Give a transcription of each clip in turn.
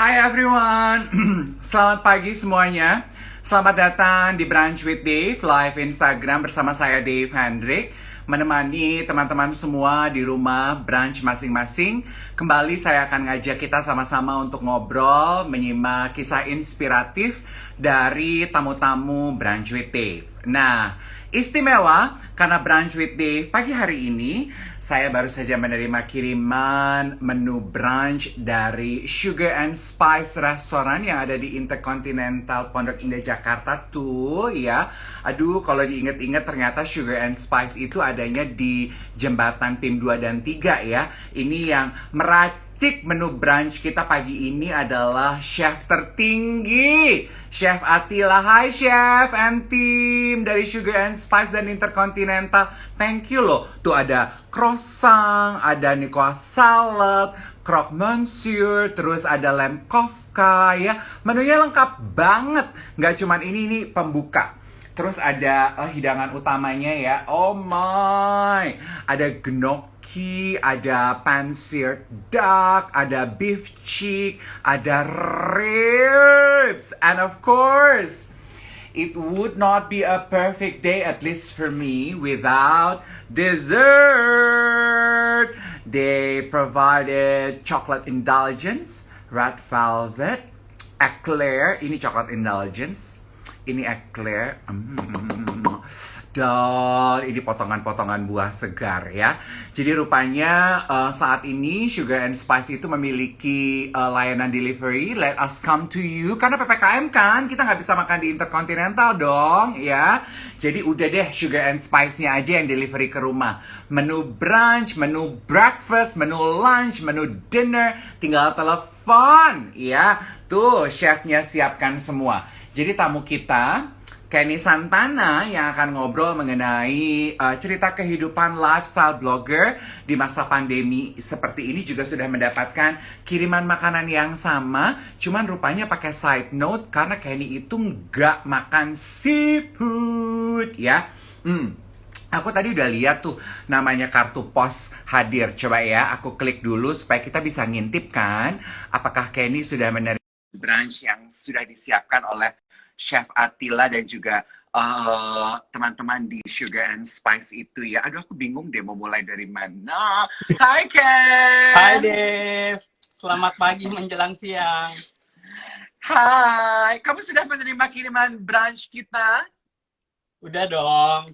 Hi everyone, selamat pagi semuanya. Selamat datang di Brunch with Dave live Instagram bersama saya Dave Hendrik, menemani teman-teman semua di rumah brunch masing-masing. Kembali saya akan ngajak kita sama-sama untuk ngobrol, menyimak kisah inspiratif dari tamu-tamu Brunch with Dave. Nah, istimewa karena Brunch with Dave pagi hari ini saya baru saja menerima kiriman menu brunch dari Sugar and Spice Restaurant yang ada di Intercontinental Pondok Indah Jakarta tuh ya. Aduh, kalau diinget-inget ternyata Sugar and Spice itu adanya di Jembatan Pim 2 dan 3 ya. Ini yang meracik menu brunch kita pagi ini adalah chef tertinggi, Chef Attila. Hai Chef and team dari Sugar and Spice dan Intercontinental. Thank you loh. Tuh ada croissant, ada Nicoa salad, croque monsieur, terus ada lamb kofka ya. Menunya lengkap banget. Nggak cuman ini pembuka. Terus ada hidangan utamanya ya. Oh my. Ada gnocchi, ada pan-seared duck, ada beef cheek, ada ribs, and of course, it would not be a perfect day, at least for me, without dessert. They provided chocolate indulgence, red velvet, eclair. Ini chocolate indulgence, ini eclair. Dan ini potongan-potongan buah segar ya. Jadi rupanya saat ini Sugar and Spice itu memiliki layanan delivery. Let us come to you. Karena PPKM kan, kita nggak bisa makan di Intercontinental dong ya. Jadi udah deh Sugar and Spice-nya aja yang delivery ke rumah. Menu brunch, menu breakfast, menu lunch, menu dinner. Tinggal telepon ya. Tuh chefnya siapkan semua. Jadi tamu kita Kenny Santana yang akan ngobrol mengenai cerita kehidupan lifestyle blogger di masa pandemi seperti ini juga sudah mendapatkan kiriman makanan yang sama, cuman rupanya pakai side note karena Kenny itu nggak makan seafood ya. Aku tadi udah lihat tuh namanya kartu pos hadir. Coba ya, aku klik dulu supaya kita bisa ngintip kan apakah Kenny sudah menerima brunch yang sudah disiapkan oleh Chef Attila dan juga teman-teman di Sugar and Spice itu ya. Aduh, aku bingung deh mau mulai dari mana. Hai Ken. Hai Dev, selamat pagi menjelang siang. Hai, kamu sudah menerima kiriman brunch kita? Udah dong.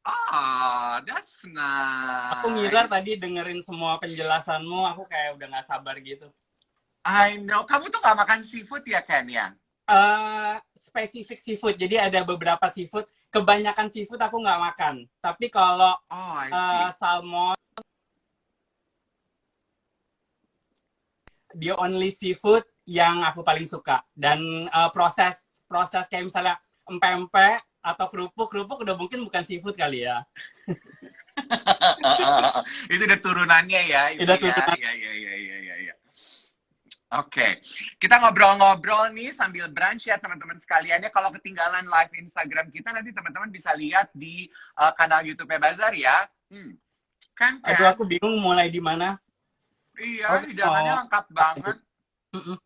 Oh, that's nice. Aku ngira tadi dengerin semua penjelasanmu, aku kayak udah gak sabar gitu. I know, kamu tuh gak makan seafood ya Ken ya? Spesifik seafood, jadi ada beberapa seafood. Kebanyakan seafood aku nggak makan. Tapi kalau salmon, the only seafood yang aku paling suka. Dan proses kayak misalnya empek-empek atau kerupuk udah mungkin bukan seafood kali ya. Itu udah turunannya ya. Udah turunan. Ya. Oke, kita ngobrol-ngobrol nih sambil brunch ya teman-teman sekaliannya. Kalau ketinggalan live Instagram kita nanti teman-teman bisa lihat di kanal YouTube-nya Bazar ya. Kan? Aduh, aku bingung mulai di mana. Iya, hidangannya lengkap banget. Oh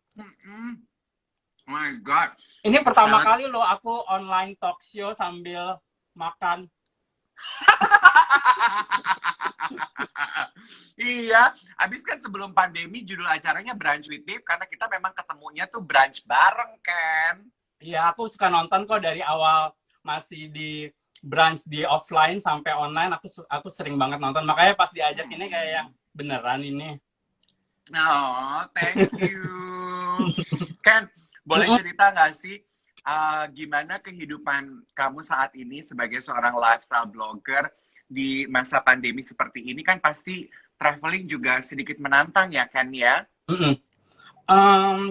my God. Ini pertama kali loh aku online talk show sambil makan. Iya, abis kan sebelum pandemi judul acaranya Brunch with Dave karena kita memang ketemunya tuh brunch bareng kan. Iya, aku suka nonton kok dari awal masih di brunch di offline sampai online. Aku sering banget nonton. Makanya pas diajak ini kayak yang beneran ini. Oh, thank you. Ken, boleh cerita nggak sih gimana kehidupan kamu saat ini sebagai seorang lifestyle blogger di masa pandemi seperti ini? Kan pasti traveling juga sedikit menantang ya Ken ya?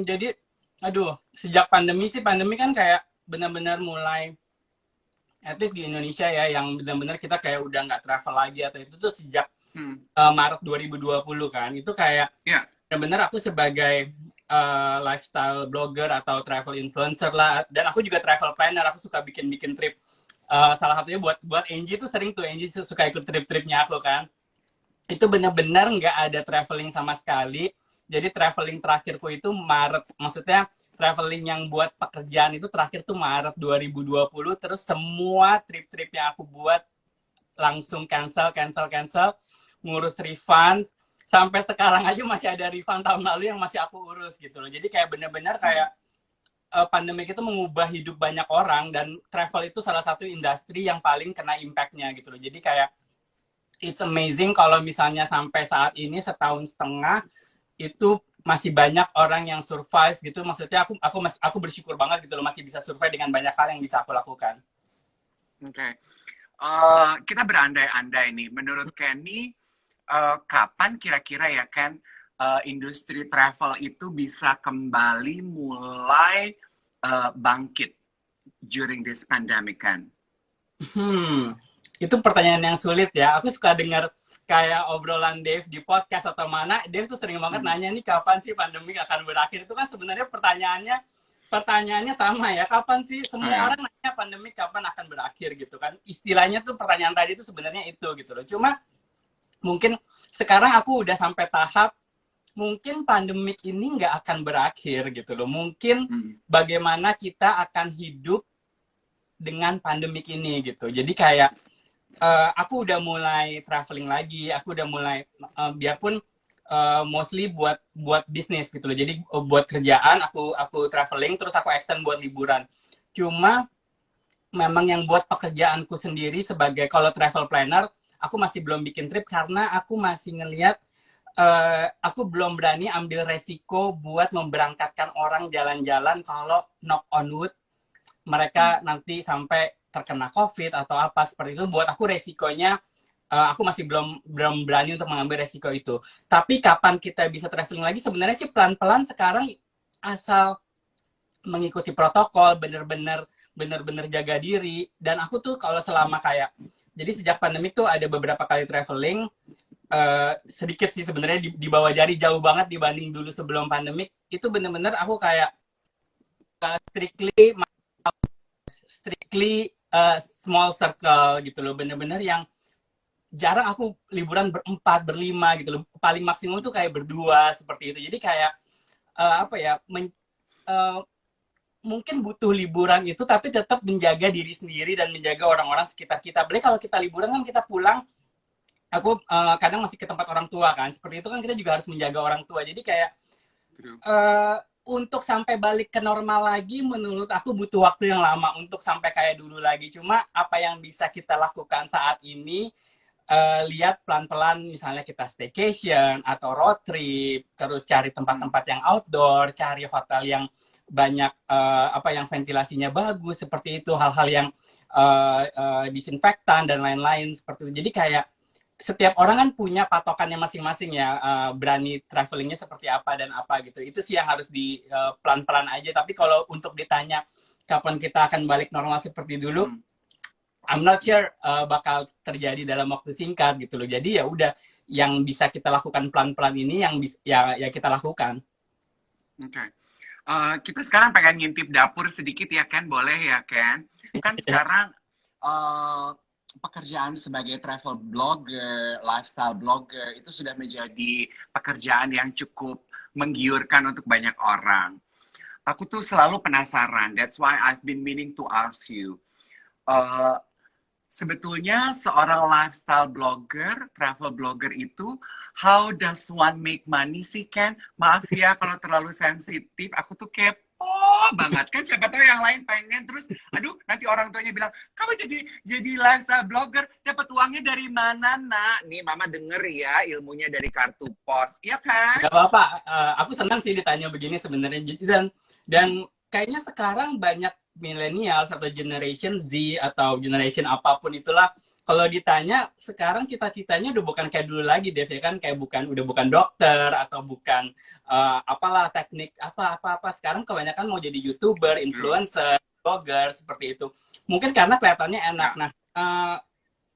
Jadi, aduh, sejak pandemi kan kayak benar-benar mulai, at least di Indonesia ya, yang benar-benar kita kayak udah nggak travel lagi atau itu tuh sejak Maret 2020 kan. Itu kayak benar-benar aku sebagai lifestyle blogger atau travel influencer lah, dan aku juga travel planner. Aku suka bikin trip. Salah satunya buat Angie tuh sering tuh, Angie suka ikut trip-tripnya aku kan. Itu benar-benar nggak ada traveling sama sekali. Jadi traveling terakhirku itu Maret, maksudnya traveling yang buat pekerjaan itu terakhir tuh Maret 2020, terus semua trip-trip yang aku buat langsung cancel, ngurus refund, sampai sekarang aja masih ada refund tahun lalu yang masih aku urus gitu loh. Jadi kayak bener-bener kayak pandemi itu mengubah hidup banyak orang, dan travel itu salah satu industri yang paling kena impact-nya gitu loh. Jadi kayak it's amazing kalau misalnya sampai saat ini setahun setengah itu masih banyak orang yang survive gitu. Maksudnya aku bersyukur banget gitu loh, masih bisa survive dengan banyak hal yang bisa aku lakukan. Oke. Kita berandai-andai nih. Menurut Kenny, kapan kira-kira ya Ken, industri travel itu bisa kembali mulai bangkit during this pandemic, Ken? Itu pertanyaan yang sulit ya. Aku suka dengar kayak obrolan Dave di podcast atau mana. Dave tuh sering banget nanya nih, kapan sih pandemi akan berakhir. Itu kan sebenarnya pertanyaannya sama ya. Kapan sih semua orang nanya pandemi kapan akan berakhir gitu kan. Istilahnya tuh pertanyaan tadi itu sebenarnya itu gitu loh. Cuma mungkin sekarang aku udah sampai tahap mungkin pandemik ini nggak akan berakhir gitu loh. Mungkin bagaimana kita akan hidup dengan pandemik ini gitu. Jadi kayak aku udah mulai traveling lagi, aku udah mulai biarpun mostly buat bisnis gitu loh. Jadi buat kerjaan aku traveling, terus aku extend buat liburan. Cuma memang yang buat pekerjaanku sendiri sebagai kalau travel planner, aku masih belum bikin trip karena aku masih ngelihat aku belum berani ambil resiko buat memberangkatkan orang jalan-jalan kalau knock on wood mereka nanti sampai terkena COVID atau apa seperti itu. Buat aku resikonya aku masih belum berani untuk mengambil resiko itu. Tapi kapan kita bisa traveling lagi? Sebenarnya sih pelan-pelan sekarang, asal mengikuti protokol, bener-bener jaga diri. Dan aku tuh kalau selama kayak, jadi sejak pandemi tuh ada beberapa kali traveling, sedikit sih sebenarnya di bawah jari, jauh banget dibanding dulu sebelum pandemik. Itu bener-bener aku kayak strictly small circle gitu loh, bener-bener yang jarang aku liburan berempat, berlima gitu loh, paling maksimum tuh kayak berdua seperti itu. Jadi kayak mungkin butuh liburan itu tapi tetap menjaga diri sendiri dan menjaga orang-orang sekitar kita. Apalagi kalau kita liburan kan kita pulang, aku kadang masih ke tempat orang tua kan, seperti itu kan kita juga harus menjaga orang tua. Jadi kayak untuk sampai balik ke normal lagi, menurut aku butuh waktu yang lama untuk sampai kayak dulu lagi. Cuma apa yang bisa kita lakukan saat ini, lihat pelan-pelan, misalnya kita staycation atau road trip, terus cari tempat-tempat yang outdoor, cari hotel yang banyak yang ventilasinya bagus, seperti itu, hal-hal yang disinfektan dan lain-lain seperti itu. Jadi kayak setiap orang kan punya patokannya masing-masing ya, berani travelingnya seperti apa dan apa gitu. Itu sih yang harus di pelan-pelan aja. Tapi kalau untuk ditanya kapan kita akan balik normal seperti dulu, I'm not sure bakal terjadi dalam waktu singkat gitu loh. Jadi ya udah, yang bisa kita lakukan pelan-pelan ini yang ya kita lakukan. Oke. Kita sekarang pengen ngintip dapur sedikit ya Ken, boleh ya Ken? Kan sekarang pekerjaan sebagai travel blogger, lifestyle blogger itu sudah menjadi pekerjaan yang cukup menggiurkan untuk banyak orang. Aku tuh selalu penasaran, that's why I've been meaning to ask you. Sebetulnya seorang lifestyle blogger, travel blogger itu, how does one make money sih Ken? Maaf ya kalau terlalu sensitif, aku tuh kepo banget kan, siapa tahu yang lain pengen, terus aduh nanti orang tuanya bilang kamu jadi lifestyle blogger dapat uangnya dari mana nak? Nih mama denger ya, ilmunya dari kartu pos, ya kan? Gak apa-apa, aku senang sih ditanya begini sebenarnya. Dan kayaknya sekarang banyak millennials atau generation Z atau generation apapun itulah, kalau ditanya sekarang cita-citanya udah bukan kayak dulu lagi, Dev, ya kan? Kayak udah bukan dokter atau bukan apalah teknik apa. Sekarang kebanyakan mau jadi YouTuber, influencer, blogger seperti itu. Mungkin karena kelihatannya enak. Nah,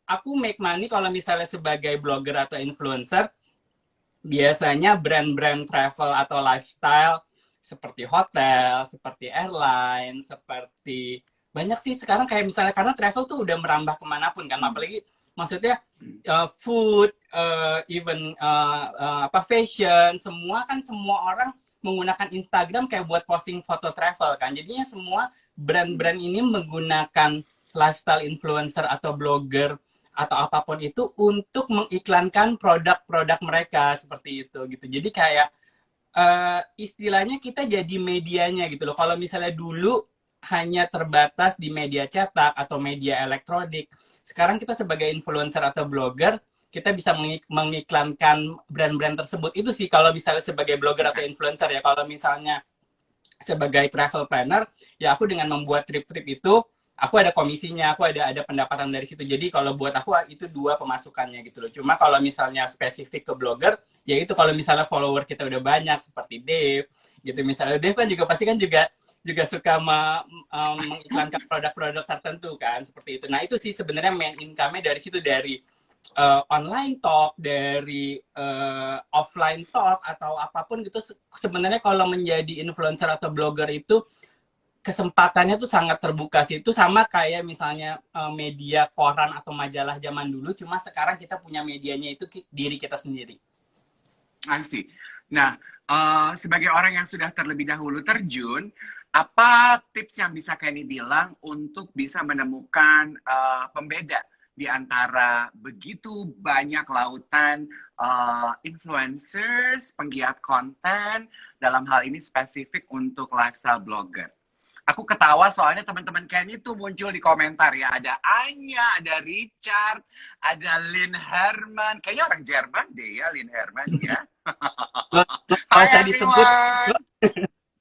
aku make money kalau misalnya sebagai blogger atau influencer, biasanya brand-brand travel atau lifestyle seperti hotel, seperti airline, seperti banyak sih sekarang kayak misalnya, karena travel tuh udah merambah kemanapun kan, apalagi Maksudnya food, even apa fashion, semua kan semua orang menggunakan Instagram kayak buat posting foto travel kan. Jadinya semua brand-brand ini menggunakan lifestyle influencer atau blogger atau apapun itu untuk mengiklankan produk-produk mereka seperti itu gitu. Jadi kayak istilahnya kita jadi medianya gitu loh. Kalau misalnya dulu hanya terbatas di media cetak atau media elektronik, sekarang kita sebagai influencer atau blogger, kita bisa mengiklankan brand-brand tersebut. Itu sih kalau misalnya sebagai blogger atau influencer ya. Kalau misalnya sebagai travel planner, ya aku dengan membuat trip-trip itu, aku ada komisinya, aku ada pendapatan dari situ. Jadi kalau buat aku itu dua pemasukannya gitu loh. Cuma kalau misalnya spesifik ke blogger, ya itu kalau misalnya follower kita udah banyak seperti Dave, gitu misalnya Dave kan juga pasti kan juga suka mengiklankan produk-produk tertentu kan seperti itu. Nah itu sih sebenarnya main income-nya dari situ, dari online talk, dari offline talk atau apapun gitu. Sebenarnya kalau menjadi influencer atau blogger itu kesempatannya tuh sangat terbuka sih. Itu sama kayak misalnya media koran atau majalah zaman dulu, cuma sekarang kita punya medianya itu diri kita sendiri. I see. Nah, sebagai orang yang sudah terlebih dahulu terjun, apa tips yang bisa Kenny bilang untuk bisa menemukan pembeda di antara begitu banyak lautan influencers, penggiat konten, dalam hal ini spesifik untuk lifestyle blogger? Aku ketawa soalnya teman-teman Kenny tuh muncul di komentar ya. Ada Anya, ada Richard, ada Lynn Herman. Kayaknya orang Jerman deh ya, Lynn Herman ya. Nggak usah disebut,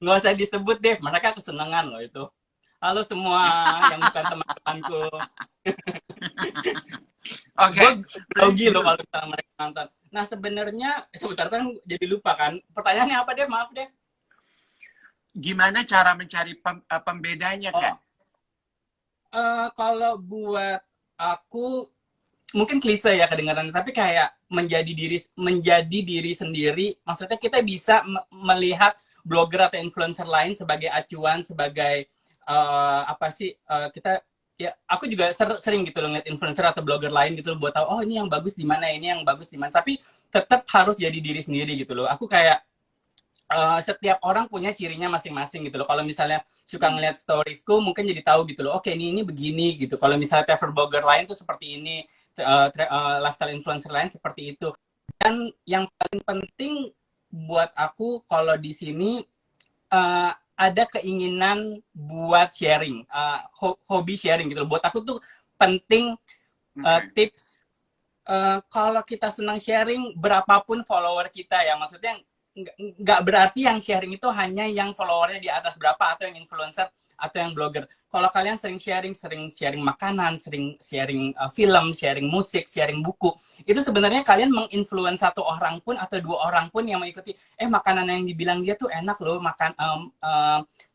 nggak usah disebut deh. Mereka kesenangan loh itu. Halo semua yang bukan teman-temanku. Oke. Grogi loh kalau misalnya mereka nonton. Nah sebenarnya sebentar kan jadi lupa kan. Pertanyaannya apa deh? Maaf deh. Gimana cara mencari pembedanya kan? Kalau buat aku mungkin klise ya kedengaran, tapi kayak menjadi diri sendiri. Maksudnya kita bisa melihat blogger atau influencer lain sebagai acuan, sebagai apa sih kita ya, aku juga sering gitu loh ngeliat influencer atau blogger lain gitu loh, buat tahu oh ini yang bagus di mana, ini yang bagus di mana. Tapi tetap harus jadi diri sendiri gitu loh. Aku kayak setiap orang punya cirinya masing-masing gitu loh. Kalau misalnya suka ngeliat storiesku, mungkin jadi tahu gitu loh. Oke, ini begini gitu. Kalau misalnya travel blogger lain tuh seperti ini, lifestyle influencer lain seperti itu. Dan yang paling penting buat aku kalau di sini ada keinginan buat sharing, hobi sharing gitu loh. Buat aku tuh penting tips. Kalau kita senang sharing, berapapun follower kita ya, maksudnya nggak berarti yang sharing itu hanya yang followernya di atas berapa, atau yang influencer atau yang blogger. Kalau kalian sering sharing makanan, sering sharing film, sharing musik, sharing buku, itu sebenarnya kalian menginfluence satu orang pun atau dua orang pun yang mengikuti. Makanan yang dibilang dia tuh enak loh,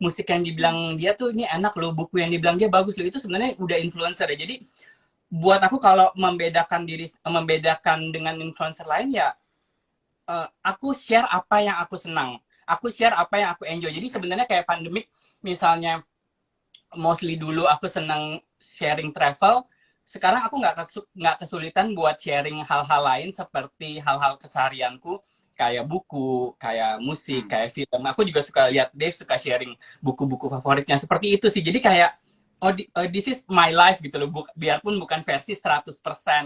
musik yang dibilang dia tuh ini enak loh, buku yang dibilang dia bagus loh, itu sebenarnya udah influencer ya. Jadi buat aku kalau membedakan dengan influencer lain ya, aku share apa yang aku senang, aku share apa yang aku enjoy. Jadi sebenarnya kayak pandemik, misalnya mostly dulu aku senang sharing travel, sekarang aku nggak kesulitan buat sharing hal-hal lain seperti hal-hal keseharianku, kayak buku, kayak musik, kayak film. Aku juga suka lihat Dave suka sharing buku-buku favoritnya seperti itu sih. Jadi kayak this is my life gitu loh, biarpun bukan versi 100%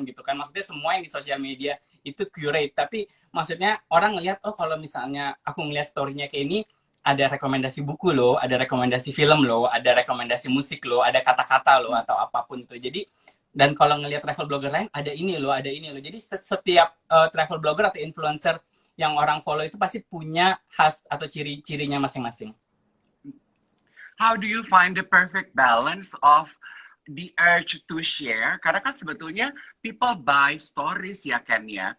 gitu kan. Maksudnya semua yang di sosial media itu curate, tapi maksudnya orang ngelihat, oh kalau misalnya aku ngeliat story-nya kayak ini, ada rekomendasi buku loh, ada rekomendasi film loh, ada rekomendasi musik loh, ada kata-kata loh, atau apapun itu. Jadi, dan kalau ngelihat travel blogger lain, ada ini loh, ada ini loh. Jadi setiap travel blogger atau influencer yang orang follow itu pasti punya khas atau ciri-cirinya masing-masing. How do you find the perfect balance of the urge to share? Karena kan sebetulnya people buy stories ya kan ya,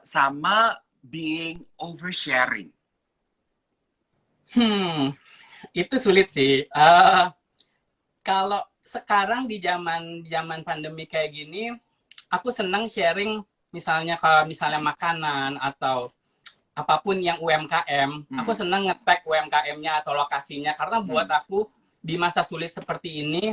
sama being oversharing. Itu sulit sih. Kalau sekarang di zaman pandemi kayak gini, aku senang sharing misalnya kalau misalnya makanan atau apapun yang UMKM, aku senang nge-tag UMKM-nya atau lokasinya, karena buat aku di masa sulit seperti ini,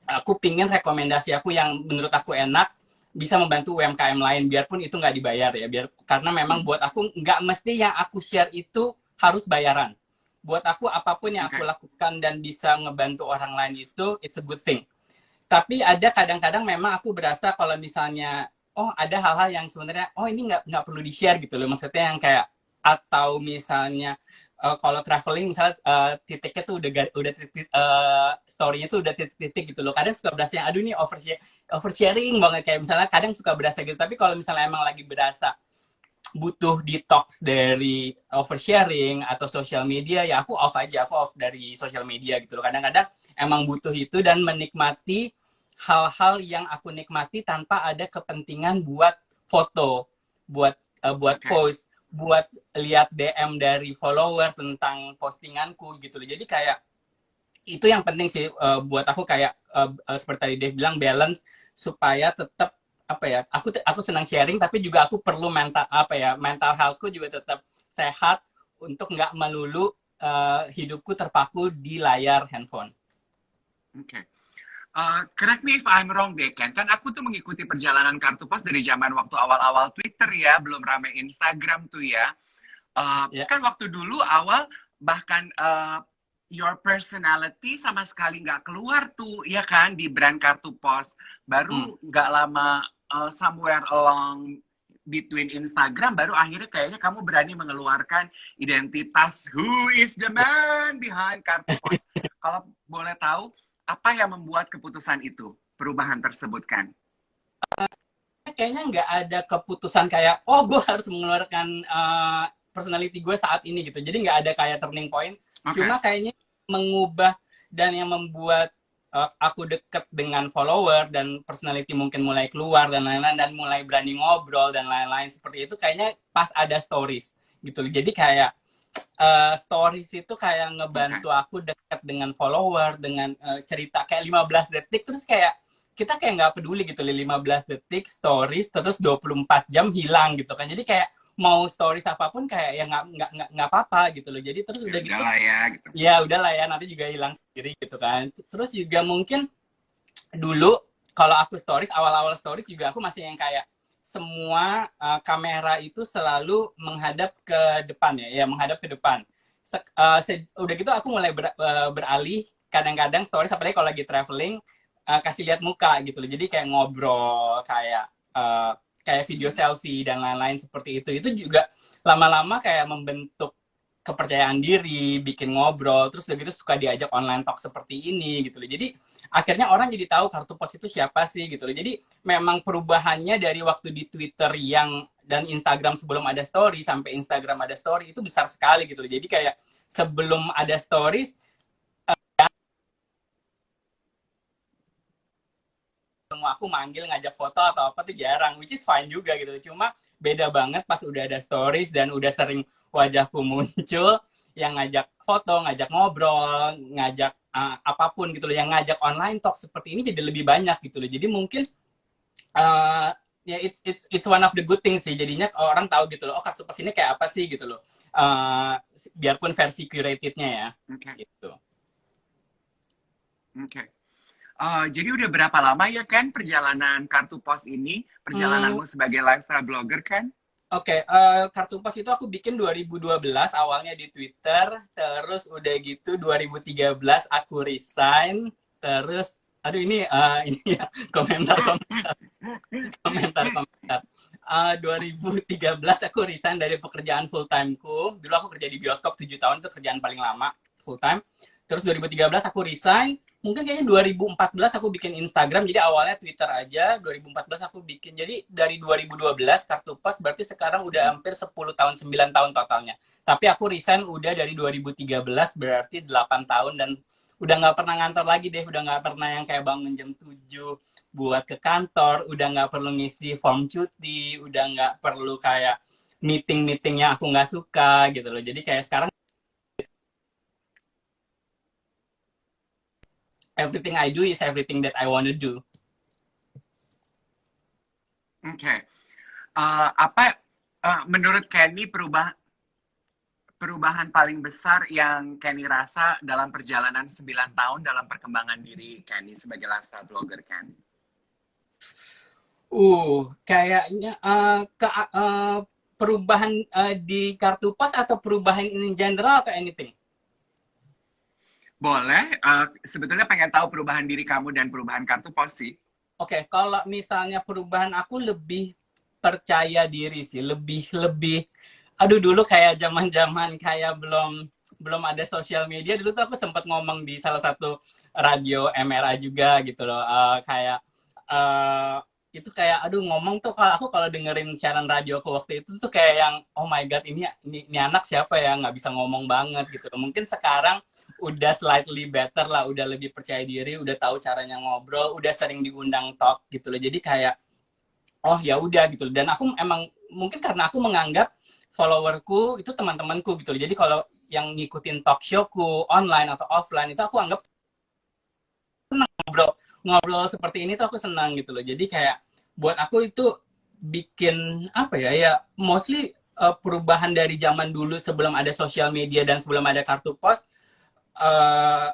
aku pingin rekomendasi aku yang menurut aku enak, bisa membantu UMKM lain, biarpun itu nggak dibayar ya, karena memang buat aku nggak mesti yang aku share itu harus bayaran. Buat aku apapun yang aku lakukan dan bisa ngebantu orang lain itu it's a good thing. Tapi ada kadang-kadang memang aku berasa kalau misalnya ada hal-hal yang sebenarnya ini nggak perlu di share gitu loh, maksudnya yang kayak, atau misalnya kalau traveling misalnya titiknya tuh udah titik, story-nya tuh udah titik-titik gitu loh, kadang suka berasa yang aduh ini oversharing banget, kayak misalnya kadang suka berasa gitu. Tapi kalau misalnya emang lagi berasa butuh detox dari oversharing atau sosial media, ya aku off aja, aku off dari sosial media gitu loh. Kadang-kadang emang butuh itu dan menikmati hal-hal yang aku nikmati tanpa ada kepentingan buat foto, buat post, buat lihat DM dari follower tentang postinganku gitu loh. Jadi kayak itu yang penting sih buat aku, kayak seperti tadi Dave bilang, balance supaya tetap apa ya, aku senang sharing tapi juga aku perlu mental healthku juga tetap sehat untuk nggak melulu hidupku terpaku di layar handphone. Oke. Correct me if I'm wrong deh, Ken. Kan aku tuh mengikuti perjalanan Kartu Pos dari zaman waktu awal-awal Twitter ya, belum rame Instagram tuh ya. Kan waktu dulu awal bahkan your personality sama sekali nggak keluar tuh, ya kan, di brand Kartu Pos. Baru nggak lama somewhere along between Instagram, baru akhirnya kayaknya kamu berani mengeluarkan identitas who is the man behind Kartu Pos. Kalau boleh tahu, apa yang membuat keputusan itu, perubahan tersebut, kan? Kayaknya nggak ada keputusan kayak, gue harus mengeluarkan personality gue saat ini gitu. Jadi nggak ada kayak turning point. Cuma kayaknya mengubah, dan yang membuat aku deket dengan follower dan personality mungkin mulai keluar dan lain-lain, dan mulai berani ngobrol dan lain-lain seperti itu, kayaknya pas ada stories gitu. Jadi kayak stories itu kayak ngebantu aku dekat dengan follower, dengan cerita kayak 15 detik, terus kayak kita kayak nggak peduli gitu, 15 detik stories terus 24 jam hilang gitu kan. Jadi kayak mau stories apapun kayak ya nggak apa-apa gitu loh. Jadi terus udah gitu gitu. Ya udahlah ya, nanti juga hilang sendiri gitu kan. Terus juga mungkin dulu kalau aku stories, awal-awal stories juga aku masih yang kayak semua kamera itu selalu menghadap ke depan ya menghadap ke depan. Udah gitu aku mulai beralih kadang-kadang stories, apalagi kalau lagi traveling, kasih lihat muka gitu loh. Jadi kayak ngobrol, kayak video selfie dan lain-lain seperti itu. Itu juga lama-lama kayak membentuk kepercayaan diri, bikin ngobrol, terus udah gitu suka diajak online talk seperti ini gitu loh. Jadi akhirnya orang jadi tahu Kartu Pos itu siapa sih gitu loh. Jadi memang perubahannya dari waktu di Twitter dan Instagram sebelum ada story sampai Instagram ada story itu besar sekali gitu loh. Jadi kayak sebelum ada stories aku manggil ngajak foto atau apa tuh jarang, which is fine juga gitu. Cuma beda banget pas udah ada stories dan udah sering wajahku muncul yang ngajak foto, ngajak ngobrol, ngajak apapun gitu loh, yang ngajak online talk seperti ini jadi lebih banyak gitu loh. Jadi mungkin ya it's one of the good things sih, jadinya orang tahu gitu loh, Kartu Pos ini kayak apa sih gitu loh, biarpun versi curatednya ya. Gitu. Jadi udah berapa lama ya kan perjalanan Kartu Pos ini, perjalananmu sebagai lifestyle blogger, kan? Kartu Pos itu aku bikin 2012 awalnya di Twitter, terus udah gitu 2013 aku resign, terus ini ya komentar. 2013 aku resign dari pekerjaan full timeku. Dulu aku kerja di bioskop 7 tahun, itu kerjaan paling lama full time. Terus 2013 aku resign. Mungkin kayaknya 2014 aku bikin Instagram. Jadi awalnya Twitter aja, 2014 aku bikin. Jadi dari 2012 Kartu Pos berarti sekarang udah hampir 10 tahun, 9 tahun totalnya. Tapi aku resign udah dari 2013, berarti 8 tahun, dan udah nggak pernah ngantor lagi deh. Udah nggak pernah yang kayak bangun jam 7 buat ke kantor, udah nggak perlu ngisi form cuti, udah nggak perlu kayak meeting-meeting yang aku nggak suka gitu loh. Jadi kayak sekarang everything I do is everything that I want to do. Apa menurut Kenny perubahan paling besar yang Kenny rasa dalam perjalanan 9 tahun dalam perkembangan diri Kenny sebagai lifestyle blogger, kan? Kayaknya perubahan di kartu pos atau perubahan in general atau anything? Boleh, sebetulnya pengen tahu perubahan diri kamu dan perubahan kartu pos sih. Oke, kalau misalnya perubahan aku lebih percaya diri sih, lebih lebih. Aduh dulu kayak zaman-zaman kayak belum belum ada sosial media dulu tuh aku sempat ngomong di salah satu radio MRA juga gitu loh. Kayak eh, itu kayak aduh ngomong tuh kalau aku kalau dengerin siaran radio aku waktu itu tuh kayak yang oh my god ini anak siapa ya nggak bisa ngomong banget gitu. Mungkin sekarang udah slightly better lah, udah lebih percaya diri, udah tahu caranya ngobrol, udah sering diundang talk gitu loh. Jadi kayak oh ya udah gitu loh. Dan aku emang mungkin karena aku menganggap followerku itu teman-temanku gitu loh. Jadi kalau yang ngikutin talk showku online atau offline itu aku anggap ngobrol ngobrol seperti ini tuh aku senang gitu loh. Jadi kayak buat aku itu bikin apa ya ya mostly perubahan dari zaman dulu sebelum ada sosial media dan sebelum ada kartu pos, uh,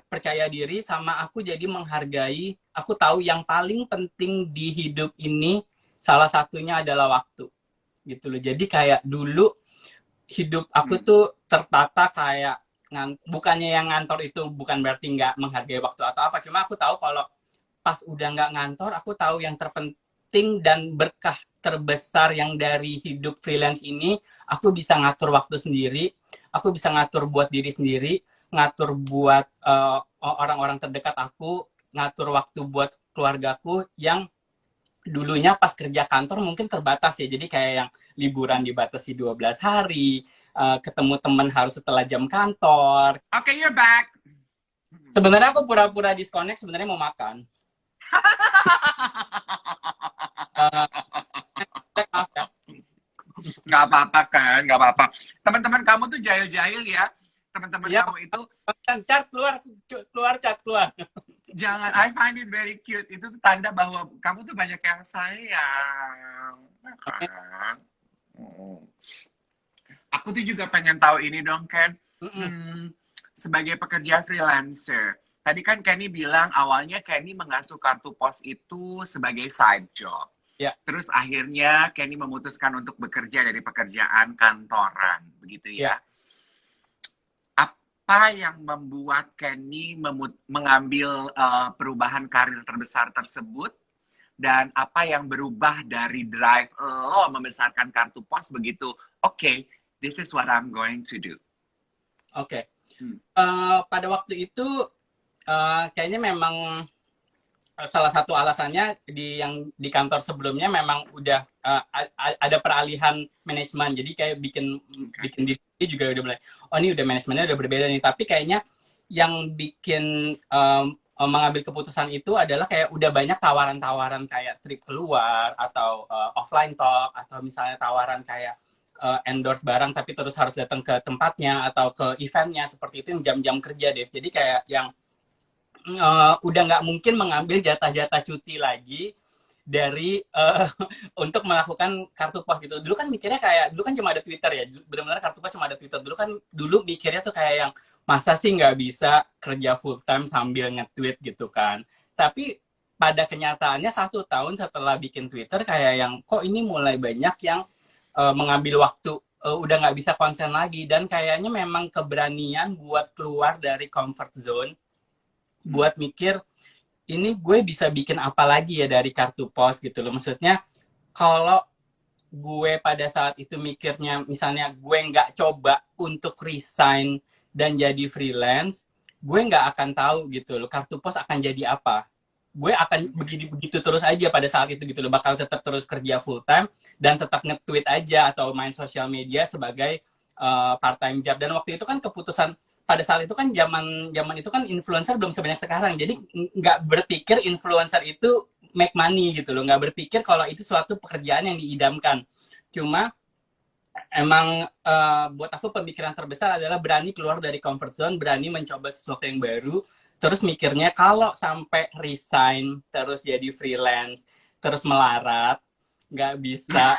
percaya diri sama aku jadi menghargai. Aku tahu yang paling penting di hidup ini salah satunya adalah waktu gitu loh. Jadi kayak dulu hidup aku tuh tertata kayak bukannya yang ngantor itu bukan berarti nggak menghargai waktu atau apa, cuma aku tahu kalau pas udah nggak ngantor aku tahu yang terpenting dan berkah terbesar yang dari hidup freelance ini, aku bisa ngatur waktu sendiri, aku bisa ngatur buat diri sendiri, ngatur buat orang-orang terdekat aku, ngatur waktu buat keluargaku yang dulunya pas kerja kantor mungkin terbatas ya. Jadi kayak yang liburan dibatasi 12 hari, ketemu teman harus setelah jam kantor. Okay, you're back. Sebenarnya aku pura-pura disconnect, sebenarnya mau makan. Maaf ya. Nggak apa-apa kan, nggak apa-apa. Teman-teman kamu tuh jahil-jahil ya. Teman-teman Ya, kamu itu chat keluar chat keluar. jangan, I find it very cute. Itu tuh tanda bahwa kamu tuh banyak yang sayang. Kan? Aku tuh juga pengen tahu ini dong, Ken. Sebagai pekerja freelancer, tadi kan Kenny bilang awalnya Kenny mengasuh kartu pos itu sebagai side job. Ya. Terus akhirnya Kenny memutuskan untuk bekerja dari pekerjaan kantoran, begitu ya. Apa yang membuat Kenny mengambil perubahan karir terbesar tersebut? Dan apa yang berubah dari drive lo membesarkan kartu pos begitu? Okay, this is what I'm going to do. Oke. Pada waktu itu kayaknya memang salah satu alasannya di kantor sebelumnya memang udah ada peralihan manajemen. Jadi kayak bikin diri juga udah mulai oh ini udah manajemennya udah berbeda nih. Tapi kayaknya yang bikin mengambil keputusan itu adalah kayak udah banyak tawaran-tawaran kayak trip keluar atau offline talk atau misalnya tawaran kayak endorse barang tapi terus harus datang ke tempatnya atau ke eventnya seperti itu yang jam-jam kerja deh. Jadi kayak yang udah nggak mungkin mengambil jatah-jatah cuti lagi dari untuk melakukan kartu pos gitu. Dulu kan mikirnya kayak dulu kan cuma ada Twitter ya, benar-benar kartu pos cuma ada Twitter. Dulu mikirnya tuh kayak yang masa sih nggak bisa kerja full time sambil nge-tweet gitu kan. Tapi pada kenyataannya 1 tahun setelah bikin Twitter kayak yang kok ini mulai banyak yang mengambil waktu, udah nggak bisa konsen lagi dan kayaknya memang keberanian buat keluar dari comfort zone, buat mikir ini gue bisa bikin apa lagi ya dari kartu pos gitu loh. Maksudnya kalau gue pada saat itu mikirnya misalnya gue nggak coba untuk resign dan jadi freelance, gue nggak akan tahu gitu loh kartu pos akan jadi apa. Gue akan begitu terus aja pada saat itu gitu loh, bakal tetap terus kerja full time dan tetap nge-tweet aja atau main sosial media sebagai part time job. Dan waktu itu kan keputusan pada saat itu kan zaman itu kan influencer belum sebanyak sekarang, jadi nggak berpikir influencer itu make money gitu loh, nggak berpikir kalau itu suatu pekerjaan yang diidamkan. Cuma emang buat aku pemikiran terbesar adalah berani keluar dari comfort zone, berani mencoba sesuatu yang baru. Terus mikirnya kalau sampai resign terus jadi freelance terus melarat nggak bisa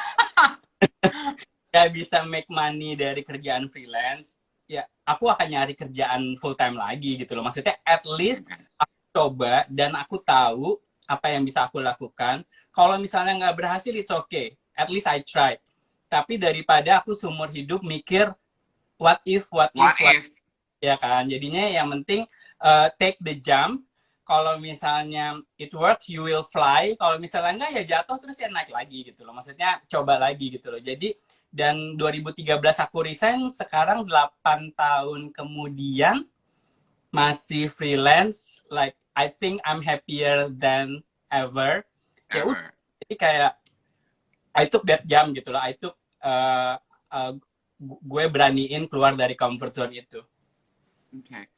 nggak bisa make money dari kerjaan freelance, ya aku akan nyari kerjaan full time lagi gitu loh. Maksudnya at least aku coba dan aku tahu apa yang bisa aku lakukan. Kalau misalnya nggak berhasil, it's okay. At least I tried. Tapi daripada aku seumur hidup mikir What if? ya kan. Jadinya yang penting take the jump. Kalau misalnya it works, you will fly. Kalau misalnya enggak ya jatuh terus ya naik lagi gitu loh. Maksudnya coba lagi gitu loh. Jadi dan 2013 aku resign, sekarang 8 tahun kemudian masih freelance. Like I think I'm happier than ever. Ya udah. Ever. Jadi kayak I took that jump gitu loh. I took gue beraniin keluar dari comfort zone itu. Oke.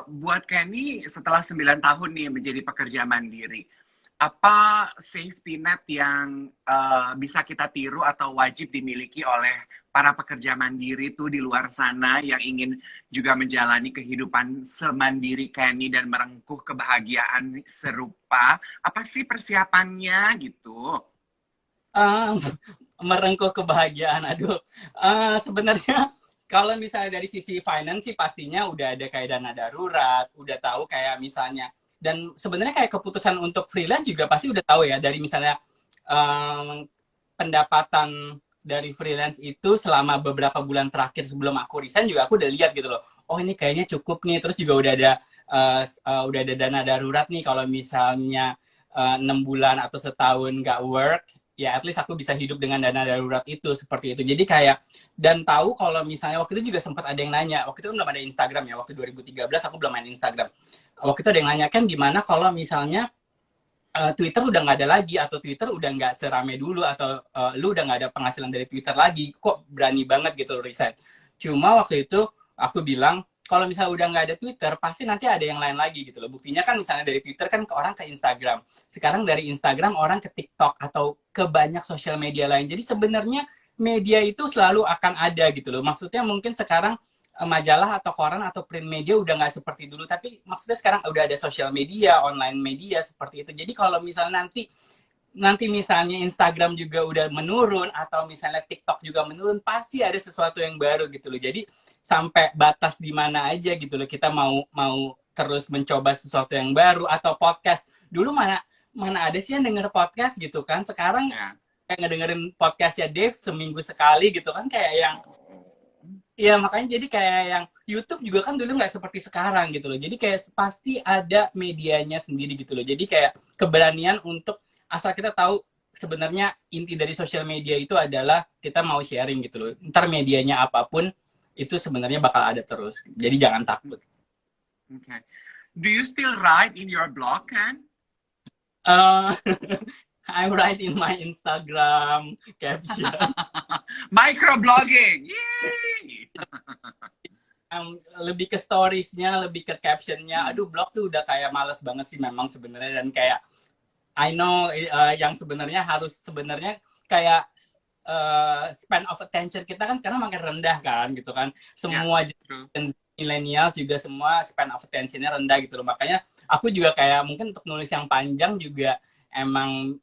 Buat Kenny, setelah 9 tahun nih menjadi pekerja mandiri, apa safety net yang bisa kita tiru atau wajib dimiliki oleh para pekerja mandiri itu di luar sana yang ingin juga menjalani kehidupan semandiri Kenny dan merengkuh kebahagiaan serupa? Apa sih persiapannya gitu? Merengkuh kebahagiaan, aduh. Sebenarnya kalau misalnya dari sisi finance sih pastinya udah ada kayak dana darurat, udah tahu kayak misalnya, dan sebenarnya kayak keputusan untuk freelance juga pasti udah tahu ya, dari misalnya pendapatan dari freelance itu selama beberapa bulan terakhir sebelum aku resign juga aku udah lihat gitu loh. Oh ini kayaknya cukup nih, terus juga udah ada dana darurat nih kalau misalnya 6 bulan atau setahun nggak work, ya at least aku bisa hidup dengan dana darurat itu, seperti itu. Jadi kayak, dan tahu kalau misalnya waktu itu juga sempat ada yang nanya, waktu itu belum ada Instagram ya, waktu 2013 aku belum main Instagram. Waktu itu ada yang nanya, kan gimana kalau misalnya Twitter udah nggak ada lagi, atau Twitter udah nggak serame dulu, atau lu udah nggak ada penghasilan dari Twitter lagi, kok berani banget gitu resign. Cuma waktu itu aku bilang, kalau misalnya udah nggak ada Twitter, pasti nanti ada yang lain lagi gitu loh. Buktinya kan misalnya dari Twitter kan ke orang ke Instagram. Sekarang dari Instagram orang ke TikTok atau ke banyak sosial media lain. Jadi sebenarnya media itu selalu akan ada gitu loh. Maksudnya mungkin sekarang majalah atau koran atau print media udah nggak seperti dulu. Tapi maksudnya sekarang udah ada sosial media, online media seperti itu. Jadi kalau misalnya nanti misalnya Instagram juga udah menurun atau misalnya TikTok juga menurun, pasti ada sesuatu yang baru gitu loh. Jadi sampai batas di mana aja gitu loh, kita mau terus mencoba sesuatu yang baru. Atau podcast, dulu mana ada sih yang denger podcast gitu kan. Sekarang kayak ngedengerin podcastnya Dave seminggu sekali gitu kan, kayak yang ya makanya jadi kayak yang YouTube juga kan dulu nggak seperti sekarang gitu loh. Jadi kayak pasti ada medianya sendiri gitu loh. Jadi kayak keberanian untuk, asal kita tahu sebenarnya inti dari sosial media itu adalah kita mau sharing gitu loh. Ntar medianya apapun itu sebenarnya bakal ada terus. Jadi jangan takut. Okay. Do you still write in your blog, kan? I write in my Instagram caption. Microblogging, yay! Lebih ke storiesnya, lebih ke captionnya. Aduh, blog tuh udah kayak males banget sih memang sebenarnya, dan kayak I know yang sebenarnya harus kayak span of attention kita kan sekarang makin rendah kan gitu kan. Semua milenial juga semua span of attention-nya rendah gitu loh. Makanya aku juga kayak mungkin untuk nulis yang panjang juga emang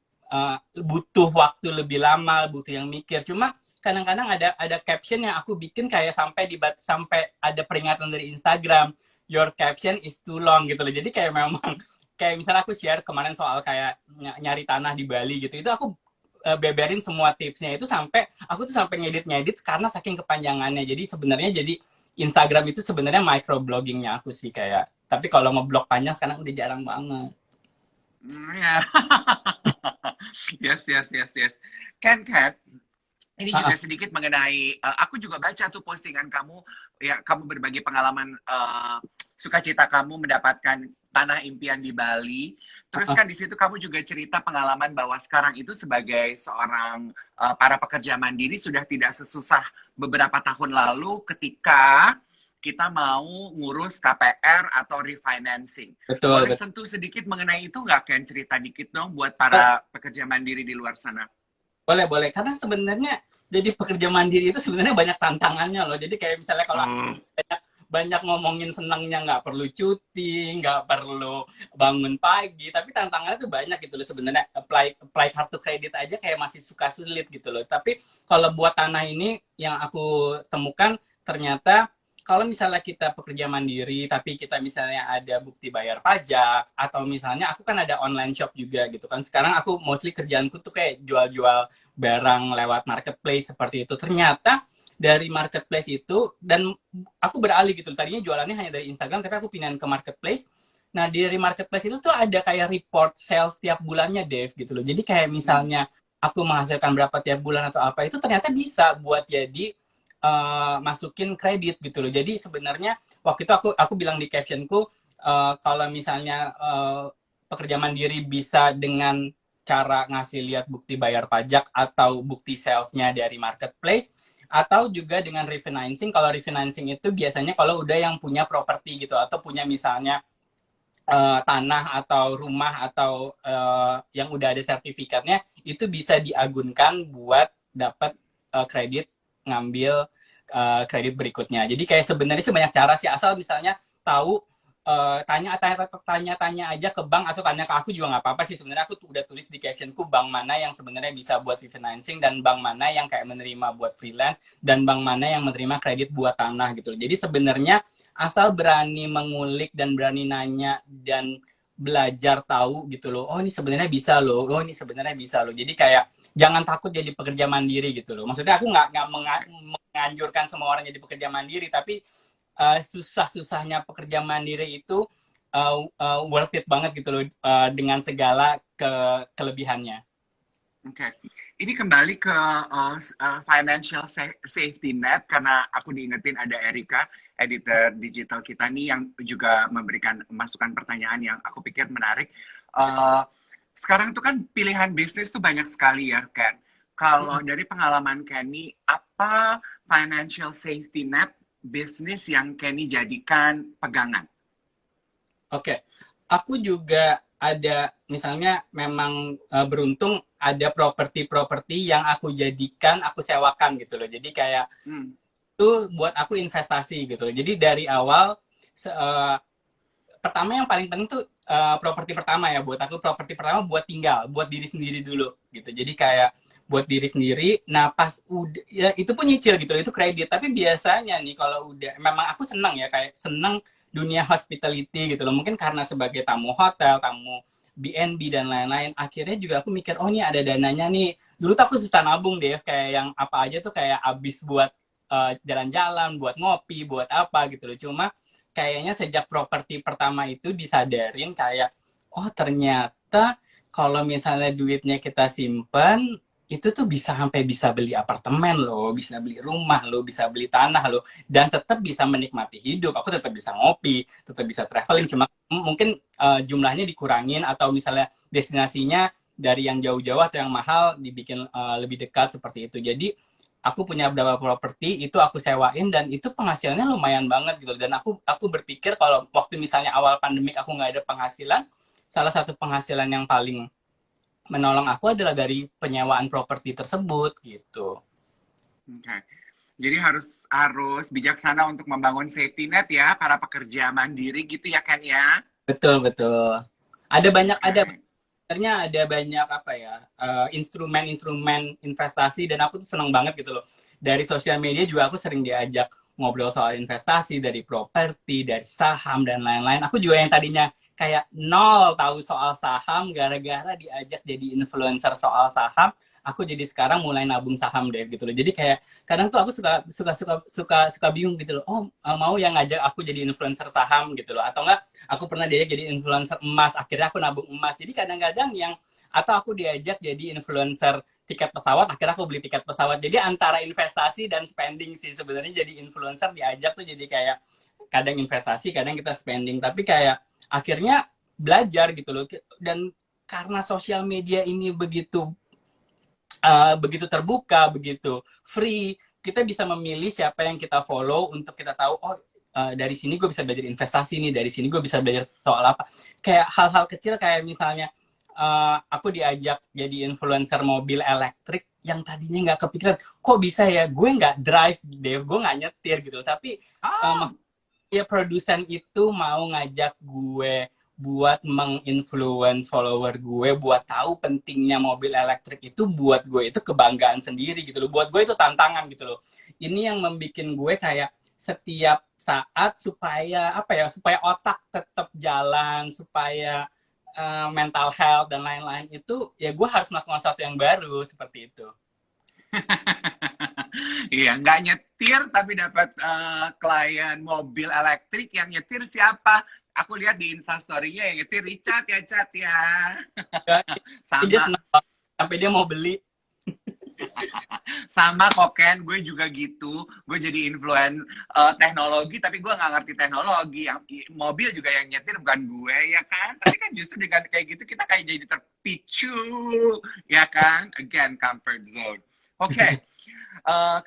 butuh waktu lebih lama, butuh yang mikir. Cuma kadang-kadang ada caption yang aku bikin kayak sampai ada peringatan dari Instagram, your caption is too long gitu loh. Jadi kayak memang kayak misalnya aku share kemarin soal kayak nyari tanah di Bali gitu, itu aku beberin semua tipsnya itu, sampai aku tuh sampai ngedit karena saking kepanjangannya. Jadi sebenarnya Instagram itu sebenarnya microbloggingnya aku sih kayak. Tapi kalau ngeblog panjang sekarang udah jarang banget. Yes. Kat, ini juga sedikit mengenai, aku juga baca tuh postingan kamu, ya kamu berbagi pengalaman sukacita kamu mendapatkan tanah impian di Bali. Terus kan di situ kamu juga cerita pengalaman bahwa sekarang itu sebagai seorang para pekerja mandiri sudah tidak sesusah beberapa tahun lalu ketika kita mau ngurus KPR atau refinancing. Betul. Boleh sentuh sedikit mengenai itu nggak, Ken? Cerita dikit dong buat para pekerja mandiri di luar sana. Boleh. Karena sebenarnya jadi pekerja mandiri itu sebenarnya banyak tantangannya loh. Jadi kayak misalnya kalau banyak ngomongin senangnya, nggak perlu cuti, nggak perlu bangun pagi, tapi tantangannya tuh banyak gitu loh sebenarnya. Apply kartu kredit aja kayak masih sulit gitu loh. Tapi kalau buat tanah ini yang aku temukan, ternyata kalau misalnya kita pekerja mandiri, tapi kita misalnya ada bukti bayar pajak, atau misalnya aku kan ada online shop juga gitu kan. Sekarang aku mostly kerjaanku tuh kayak jual-jual barang lewat marketplace seperti itu. Ternyata dari marketplace itu, dan aku beralih gitu. Tadinya jualannya hanya dari Instagram, tapi aku pindahin ke marketplace. Nah, dari marketplace itu tuh ada kayak report sales tiap bulannya, Dave, gitu loh. Jadi kayak misalnya aku menghasilkan berapa tiap bulan atau apa, itu ternyata bisa buat jadi masukin kredit gitu loh. Jadi sebenarnya waktu itu aku bilang di captionku, kalau misalnya pekerja mandiri bisa dengan cara ngasih lihat bukti bayar pajak atau bukti salesnya dari marketplace, atau juga dengan refinancing. Kalau refinancing itu biasanya kalau udah yang punya properti gitu, atau punya misalnya tanah atau rumah atau yang udah ada sertifikatnya, itu bisa diagunkan buat dapat kredit ngambil kredit berikutnya. Jadi kayak sebenarnya sih banyak cara sih, asal misalnya tahu, tanya aja ke bank atau tanya ke aku juga nggak apa-apa sih. Sebenarnya aku udah tulis di captionku bank mana yang sebenarnya bisa buat refinancing, dan bank mana yang kayak menerima buat freelance, dan bank mana yang menerima kredit buat tanah gitu. Jadi sebenarnya asal berani mengulik dan berani nanya dan belajar tahu gitu loh, oh ini sebenarnya bisa loh, oh ini sebenarnya bisa loh. Jadi kayak jangan takut jadi pekerja mandiri gitu loh. Maksudnya aku nggak menganjurkan semua orang jadi pekerja mandiri, tapi susah-susahnya pekerja mandiri itu worth it banget gitu loh, dengan segala kelebihannya. Oke, ini kembali ke financial safety net, karena aku diingetin ada Erika, editor digital kita nih, yang juga memberikan masukan pertanyaan yang aku pikir menarik. Sekarang tuh kan pilihan bisnis tuh banyak sekali ya, Ken. Kalau dari pengalaman Kenny, apa financial safety net bisnis yang Kenny jadikan pegangan? Oke, aku juga ada, misalnya memang beruntung ada properti-properti yang aku jadikan, aku sewakan gitu loh. Jadi kayak itu buat aku investasi gitu loh. Jadi dari awal, pertama yang paling penting tuh properti pertama ya buat aku, properti pertama buat tinggal, buat diri sendiri dulu gitu. Jadi kayak buat diri sendiri. Nah pas udah ya itu pun nyicil gitu, itu kredit. Tapi biasanya nih kalau udah, memang aku senang ya, kayak senang dunia hospitality gitu loh. Mungkin karena sebagai tamu hotel, tamu BNB dan lain-lain, akhirnya juga aku mikir, oh ini ada dananya nih. Dulu tuh aku susah nabung deh, kayak yang apa aja tuh kayak abis buat jalan-jalan, buat ngopi, buat apa gitu loh. Cuma kayaknya sejak properti pertama itu disadarin kayak, oh ternyata kalau misalnya duitnya kita simpen, itu tuh bisa sampai bisa beli apartemen loh, bisa beli rumah loh, bisa beli tanah loh, dan tetap bisa menikmati hidup. Aku tetap bisa ngopi, tetap bisa traveling, cuma mungkin jumlahnya dikurangin, atau misalnya destinasinya dari yang jauh-jauh atau yang mahal dibikin lebih dekat seperti itu. Jadi aku punya beberapa properti itu aku sewain, dan itu penghasilannya lumayan banget gitu. Dan aku berpikir kalau waktu misalnya awal pandemik aku nggak ada penghasilan, salah satu penghasilan yang paling menolong aku adalah dari penyewaan properti tersebut gitu. Oke. Jadi harus bijaksana untuk membangun safety net ya, para pekerja mandiri gitu ya, Ken ya. Betul betul. Ada banyak, sebenarnya ada banyak apa ya, instrumen-instrumen investasi, dan aku tuh seneng banget gitu loh. Dari sosial media juga aku sering diajak ngobrol soal investasi, dari properti, dari saham dan lain-lain. Aku juga yang tadinya kayak nol tahu soal saham, gara-gara diajak jadi influencer soal saham, aku jadi sekarang mulai nabung saham deh gitu loh. Jadi kayak kadang tuh aku suka bingung gitu loh. Oh, mau yang ngajak aku jadi influencer saham gitu loh, atau enggak aku pernah diajak jadi influencer emas, akhirnya aku nabung emas. Jadi kadang-kadang yang, atau aku diajak jadi influencer tiket pesawat, akhirnya aku beli tiket pesawat. Jadi antara investasi dan spending sih sebenarnya. Jadi influencer diajak tuh jadi kayak kadang investasi, kadang kita spending, tapi kayak akhirnya belajar gitu loh. Dan karena sosial media ini begitu terbuka, begitu free, kita bisa memilih siapa yang kita follow untuk kita tahu, oh dari sini gue bisa belajar investasi nih, dari sini gue bisa belajar soal apa. Kayak hal-hal kecil, kayak misalnya aku diajak jadi influencer mobil elektrik, yang tadinya nggak kepikiran, kok bisa ya, gue nggak drive, Dave, gue nggak nyetir gitu. Tapi ya produsen itu mau ngajak gue buat menginfluence follower gue, buat tahu pentingnya mobil elektrik itu, buat gue itu kebanggaan sendiri gitu loh. Buat gue itu tantangan gitu loh. Ini yang membuat gue kayak setiap saat supaya apa ya, supaya otak tetap jalan, supaya mental health dan lain-lain itu ya gue harus melakukan sesuatu yang baru seperti itu. Iya, nggak nyetir tapi dapat klien mobil elektrik. Yang nyetir siapa? Aku lihat di Instastory-nya yang nyetir Richard ya, Chat ya. Dia Sama. senang banget, sampai dia mau beli. Sama kok Ken, gue juga gitu. Gue jadi influen teknologi, tapi gue nggak ngerti teknologi. Yang mobil juga yang nyetir bukan gue, ya kan? Tapi kan justru dengan kayak gitu kita kayak jadi terpicu, ya kan? Again, comfort zone. Oke,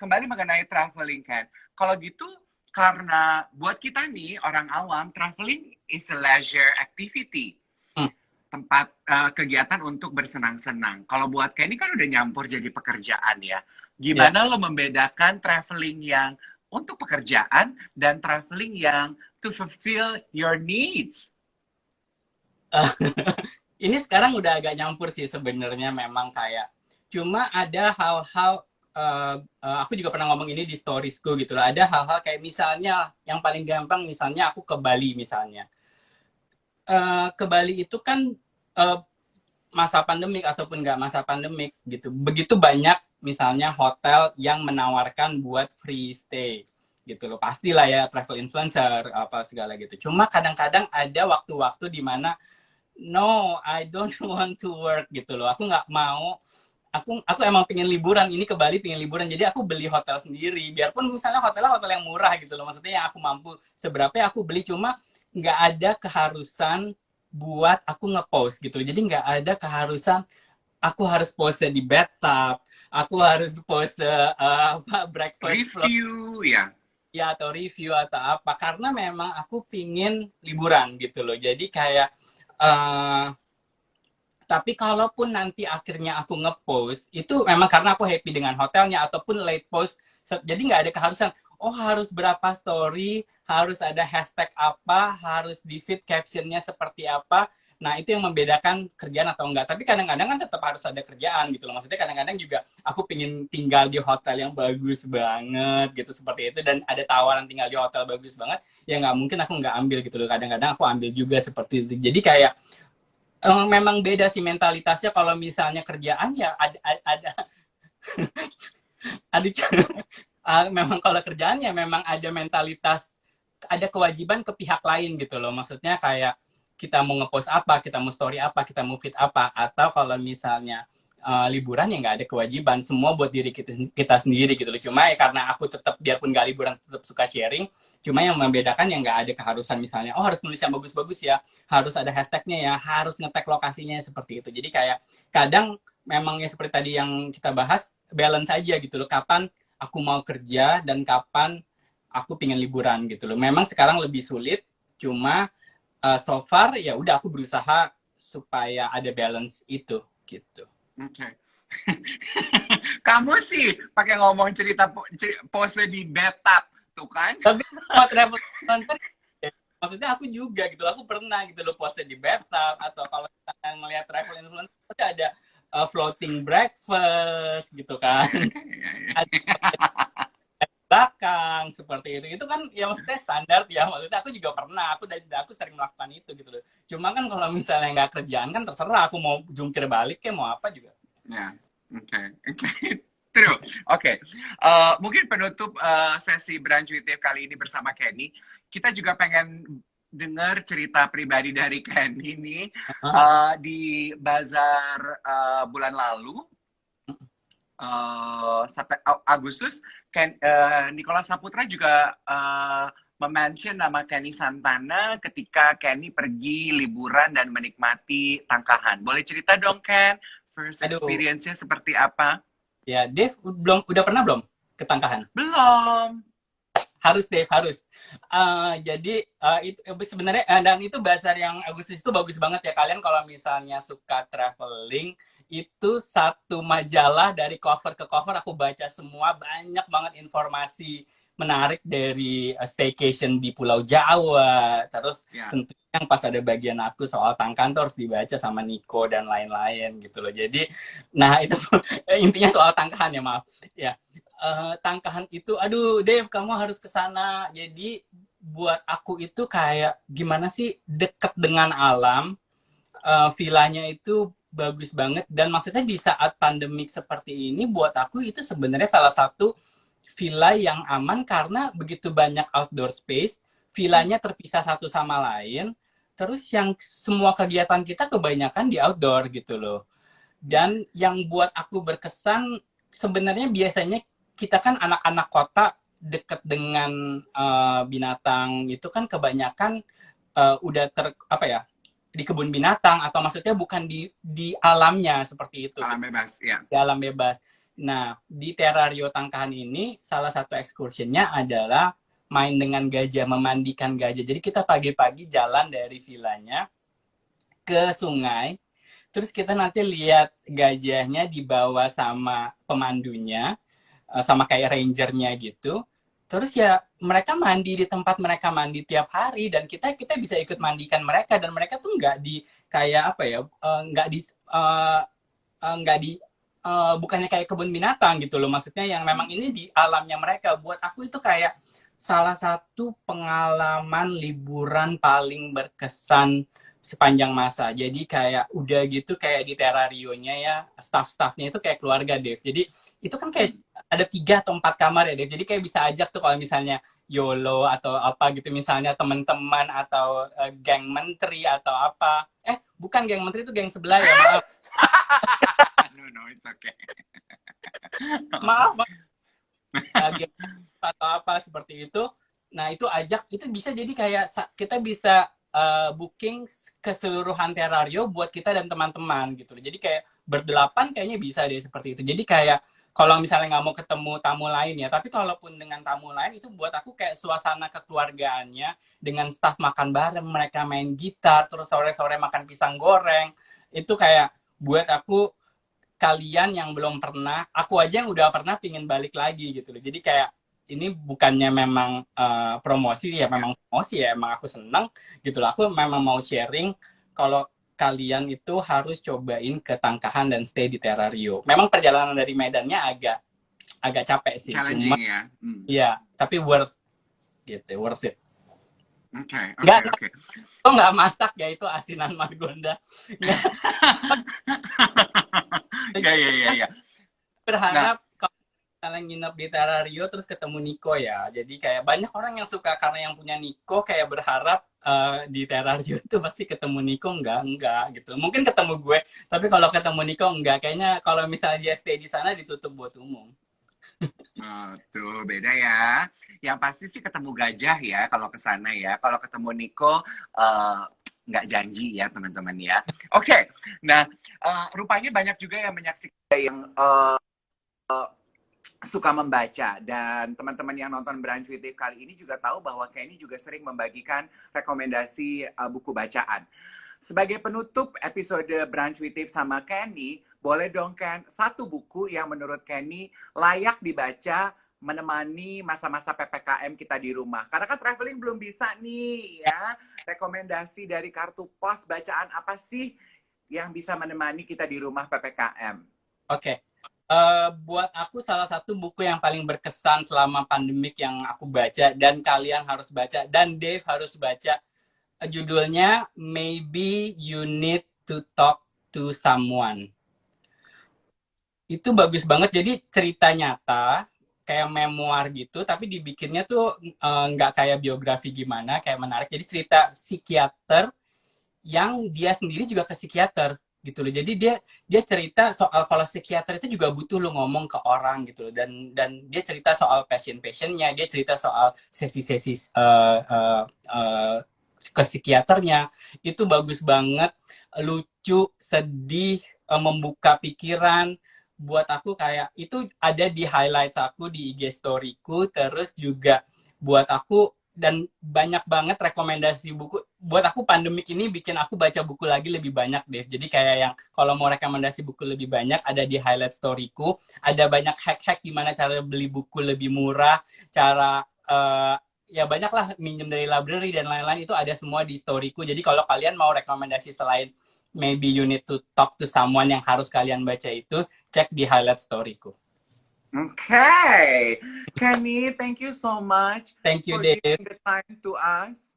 kembali mengenai traveling Ken. Kalau gitu, karena buat kita nih orang awam, traveling is a leisure activity. Tempat kegiatan untuk bersenang-senang. Kalau buat Kenny kan udah nyampur jadi pekerjaan ya. Gimana lo membedakan traveling yang untuk pekerjaan dan traveling yang to fulfill your needs? Ini sekarang udah agak nyampur sih sebenarnya, memang kayak cuma ada hal-hal aku juga pernah ngomong ini di storiesku gitu loh. Ada hal-hal kayak misalnya yang paling gampang, misalnya aku ke Bali misalnya. Ke Bali itu kan masa pandemik ataupun nggak masa pandemik gitu. Begitu banyak misalnya hotel yang menawarkan buat free stay gitu loh. Pastilah ya, travel influencer apa segala gitu. Cuma kadang-kadang ada waktu-waktu di mana no, I don't want to work gitu loh. Aku nggak mau. Aku emang pengen liburan, ini ke Bali pengen liburan, jadi aku beli hotel sendiri. Biarpun misalnya hotelnya hotel yang murah gitu loh. Maksudnya yang aku mampu seberapa ya aku beli, cuma nggak ada keharusan buat aku ngepost gitu. Jadi nggak ada keharusan aku harus pose di bathtub, aku harus pose breakfast review ya. Ya, atau review atau apa, karena memang aku pingin liburan gitu loh. Jadi kayak tapi kalaupun nanti akhirnya aku ngepost, itu memang karena aku happy dengan hotelnya ataupun late post. Jadi nggak ada keharusan, oh harus berapa story, harus ada hashtag apa, harus di feed captionnya seperti apa. Nah, itu yang membedakan kerjaan atau enggak. Tapi kadang-kadang kan tetap harus ada kerjaan gitu loh. Maksudnya kadang-kadang juga aku pingin tinggal di hotel yang bagus banget gitu, seperti itu. Dan ada tawaran tinggal di hotel bagus banget, ya nggak mungkin aku nggak ambil gitu loh. Kadang-kadang aku ambil juga seperti itu. Jadi kayak memang beda sih mentalitasnya. Kalau misalnya kerjaan ya ada memang kalau kerjaannya memang ada mentalitas, ada kewajiban ke pihak lain gitu loh. Maksudnya kayak kita mau ngepost apa, kita mau story apa, kita mau feed apa. Atau kalau misalnya liburan ya nggak ada kewajiban, semua buat diri kita sendiri gitu loh. Cuma ya karena aku tetap, biarpun nggak liburan, tetap suka sharing. Cuma yang membedakan yang nggak ada keharusan misalnya, oh harus nulis yang bagus-bagus ya, harus ada hashtagnya ya, harus nge-tag lokasinya seperti itu. Jadi kayak kadang memangnya seperti tadi yang kita bahas, balance aja gitu loh. Kapan aku mau kerja dan kapan aku pengen liburan gitu loh. Memang sekarang lebih sulit, cuma so far ya udah aku berusaha supaya ada balance itu gitu. Oke. Kamu sih pakai ngomong cerita pose di bathtub tuh kan? Tapi kalau travel influencer, maksudnya aku juga gitu, aku pernah gitu loh pose di bathtub, atau kalau kita ngelihat travel influencer pasti ada floating breakfast gitu kan. Ada belakang seperti itu kan ya, maksudnya standar ya. Maksudnya aku juga pernah, aku sering melakukan itu gitu loh. Cuma kan kalau misalnya nggak kerjaan kan terserah, aku mau jungkir balik ya mau apa juga. Ya, oke. True. Oke. Mungkin penutup sesi Brunch with Dave kali ini bersama Kenny, kita juga pengen dengar cerita pribadi dari Kenny nih. Di bazar bulan lalu, sampai Agustus, Nicholas Saputra juga mention nama Kenny Santana ketika Kenny pergi liburan dan menikmati Tangkahan. Boleh cerita dong, Ken? First experience-nya seperti apa? Ya, Dave udah pernah belum ke Tangkahan? Belum. Harus, Dave, harus. Jadi itu sebenarnya, dan itu bazar yang Agustus itu bagus banget ya. Kalian kalau misalnya suka traveling, itu satu majalah dari cover ke cover aku baca semua, banyak banget informasi menarik dari staycation di Pulau Jawa. Terus tentunya yang pas ada bagian aku soal Tangkahan tuh harus dibaca sama Nico dan lain-lain gitu loh. Jadi, nah itu intinya soal Tangkahan ya, maaf. Ya, Tangkahan itu, aduh Dave kamu harus ke sana. Jadi buat aku itu kayak gimana sih, deket dengan alam. Villanya itu bagus banget, dan maksudnya di saat pandemik seperti ini buat aku itu sebenarnya salah satu villa yang aman karena begitu banyak outdoor space, villanya terpisah satu sama lain, terus yang semua kegiatan kita kebanyakan di outdoor gitu loh. Dan yang buat aku berkesan sebenarnya biasanya kita kan anak-anak kota deket dengan binatang itu kan kebanyakan udah apa ya, di kebun binatang, atau maksudnya bukan di alamnya seperti itu. Alam bebas, ya. Di alam bebas. Nah, di Terrario Tangkahan ini salah satu excursionnya adalah main dengan gajah, memandikan gajah. Jadi kita pagi-pagi jalan dari villanya ke sungai, terus kita nanti lihat gajahnya dibawa sama pemandunya, sama kayak rangernya gitu. Terus ya mereka mandi di tempat mereka mandi tiap hari, dan kita bisa ikut mandikan mereka, dan mereka tuh nggak di kayak apa ya, nggak di bukannya kayak kebun binatang gitu loh, maksudnya yang memang ini di alamnya mereka. Buat aku itu kayak salah satu pengalaman liburan paling berkesan sepanjang masa. Jadi kayak udah gitu kayak di Terrarionya ya, staff-staffnya itu kayak keluarga Dev. Jadi itu kan kayak ada 3 atau 4 kamar ya Dev. Jadi kayak bisa ajak tuh kalau misalnya YOLO atau apa gitu, misalnya teman-teman atau geng menteri atau apa. Bukan geng menteri, itu geng sebelah ya, maaf. No, it's okay. Maaf. Geng atau apa seperti itu. Nah, itu ajak, itu bisa jadi kayak kita bisa booking keseluruhan Terrario buat kita dan teman-teman gitu. Jadi kayak berdelapan kayaknya bisa deh seperti itu. Jadi kayak kalau misalnya nggak mau ketemu tamu lain ya, tapi kalaupun dengan tamu lain itu buat aku kayak suasana kekeluargaannya, dengan staff makan bareng, mereka main gitar, terus sore-sore makan pisang goreng, itu kayak buat aku, kalian yang belum pernah, aku aja yang udah pernah pingin balik lagi gitu loh. Jadi kayak ini bukannya memang promosi ya, memang promosi ya, emang aku seneng gitu loh. Aku memang mau sharing kalau kalian itu harus cobain ke Tangkahan dan stay di Terrario. Memang perjalanan dari Medannya agak capek sih, challenging cuma ya. ya tapi worth it. Oke. Kok nggak masak ya, itu asinan Margonda. Ya. Berharap kalau kalian nginep di Terrario terus ketemu Nico ya. Jadi kayak banyak orang yang suka karena yang punya Nico kayak berharap di Terrario itu pasti ketemu Nico. Enggak gitu. Mungkin ketemu gue, tapi kalau ketemu Nico enggak. Kayaknya kalau misalnya dia stay di sana ditutup buat umum. Tuh beda ya. Yang pasti sih ketemu gajah ya kalau ke sana ya. Kalau ketemu Nico nggak janji ya teman-teman ya. Oke. Nah, rupanya banyak juga yang menyaksikan yang suka membaca, dan teman-teman yang nonton Brunch with Dave kali ini juga tahu bahwa Kenny juga sering membagikan rekomendasi buku bacaan. Sebagai penutup episode Brunch with Dave sama Kenny, boleh dong Ken, satu buku yang menurut Kenny layak dibaca menemani masa-masa PPKM kita di rumah. Karena kan traveling belum bisa nih ya. Rekomendasi dari kartu pos, bacaan apa sih yang bisa menemani kita di rumah PPKM? Oke. Buat aku salah satu buku yang paling berkesan selama pandemik yang aku baca, dan kalian harus baca, dan Dave harus baca, judulnya Maybe You Need to Talk to Someone. Itu bagus banget, jadi cerita nyata kayak memoir gitu, tapi dibikinnya tuh nggak kayak biografi gimana, kayak menarik. Jadi cerita psikiater yang dia sendiri juga ke psikiater gitu loh. Jadi dia cerita soal kalau psikiater itu juga butuh lo ngomong ke orang gitu loh, dan dia cerita soal passionnya, dia cerita soal sesi-sesi ke psikiaternya. Itu bagus banget, lucu, sedih, membuka pikiran. Buat aku kayak itu ada di highlights aku di IG storyku, terus juga buat aku, dan banyak banget rekomendasi buku. Buat aku pandemik ini bikin aku baca buku lagi lebih banyak deh. Jadi kayak yang kalau mau rekomendasi buku lebih banyak ada di highlight storyku. Ada banyak hack-hack gimana cara beli buku lebih murah, cara ya banyak lah, minjem dari library dan lain-lain, itu ada semua di storyku. Jadi kalau kalian mau rekomendasi selain Maybe You Need to Talk to Someone yang harus kalian baca, itu cek di highlight storyku. Okay. Kenny, thank you so much Thank you, for Dave. giving the time to us.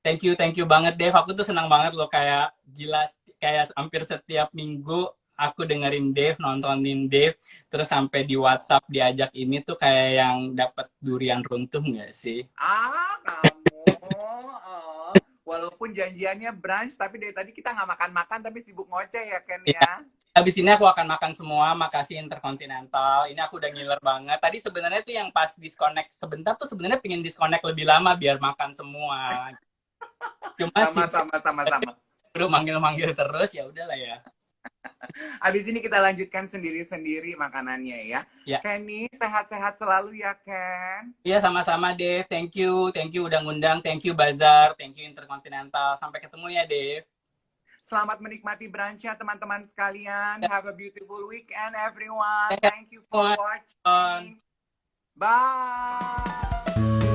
Thank you banget, Dave. Aku tuh senang banget loh, kayak gila, kayak hampir setiap minggu aku dengerin Dave, nontonin Dave, terus sampai di WhatsApp diajak ini tuh kayak yang dapat durian runtuh nggak sih? Kamu. Oh. Walaupun janjiannya brunch, tapi dari tadi kita nggak makan-makan, tapi sibuk ngoceh ya, Ken Ya, ya. habis ini aku akan makan semua. Makasih Intercontinental. Ini aku udah ngiler banget. Tadi sebenarnya tuh yang pas disconnect sebentar tuh sebenarnya pengen disconnect lebih lama biar makan semua. Cuma sih Sama-sama, sama-sama. udah manggil-manggil terus, ya udahlah ya. Abis ini kita lanjutkan sendiri-sendiri makanannya ya. Ya, Kenny, sehat-sehat selalu ya, Ken. iya sama-sama Dave. Thank you udah ngundang. Thank you Bazar. Thank you Intercontinental. Sampai ketemu ya Dave. Selamat menikmati brunch-nya teman-teman sekalian. Have a beautiful weekend everyone. Ya, Thank you for semua. watching. Bye.